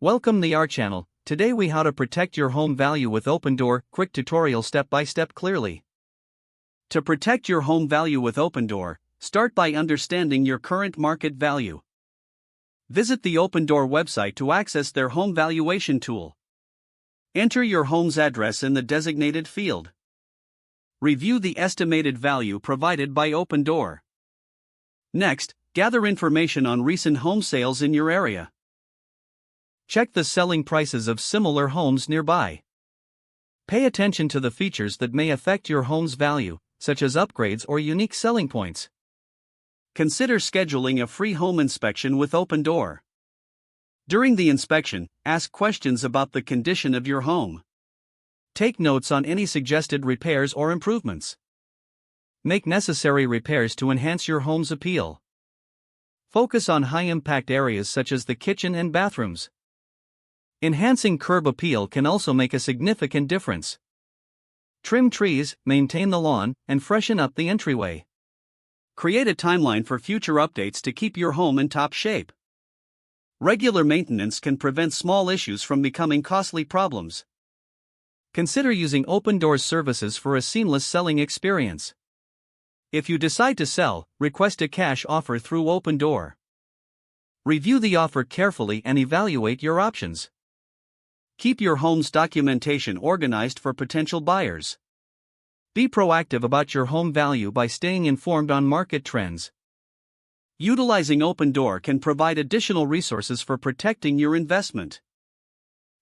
Welcome to our channel. Today we how to protect your home value with Opendoor, quick tutorial step by step clearly. To protect your home value with Opendoor, start by understanding your current market value. Visit the Opendoor website to access their home valuation tool. Enter your home's address in the designated field. Review the estimated value provided by Opendoor. Next, gather information on recent home sales in your area. Check the selling prices of similar homes nearby. Pay attention to the features that may affect your home's value, such as upgrades or unique selling points. Consider scheduling a free home inspection with Opendoor. During the inspection, ask questions about the condition of your home. Take notes on any suggested repairs or improvements. Make necessary repairs to enhance your home's appeal. Focus on high-impact areas such as the kitchen and bathrooms. Enhancing curb appeal can also make a significant difference. Trim trees, maintain the lawn, and freshen up the entryway. Create a timeline for future updates to keep your home in top shape. Regular maintenance can prevent small issues from becoming costly problems. Consider using Opendoor's services for a seamless selling experience. If you decide to sell, request a cash offer through Opendoor. Review the offer carefully and evaluate your options. Keep your home's documentation organized for potential buyers. Be proactive about your home value by staying informed on market trends. Utilizing Opendoor can provide additional resources for protecting your investment.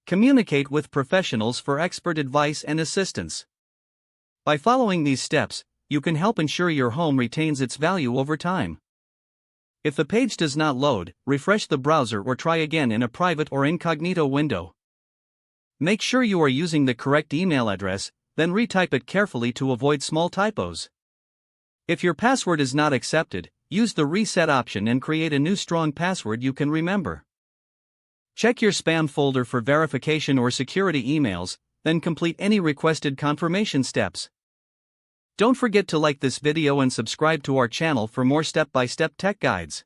Communicate with professionals for expert advice and assistance. By following these steps, you can help ensure your home retains its value over time. If the page does not load, refresh the browser or try again in a private or incognito window. Make sure you are using the correct email address, then retype it carefully to avoid small typos. If your password is not accepted, use the reset option and create a new strong password you can remember. Check your spam folder for verification or security emails, then complete any requested confirmation steps. Don't forget to like this video and subscribe to our channel for more step-by-step tech guides.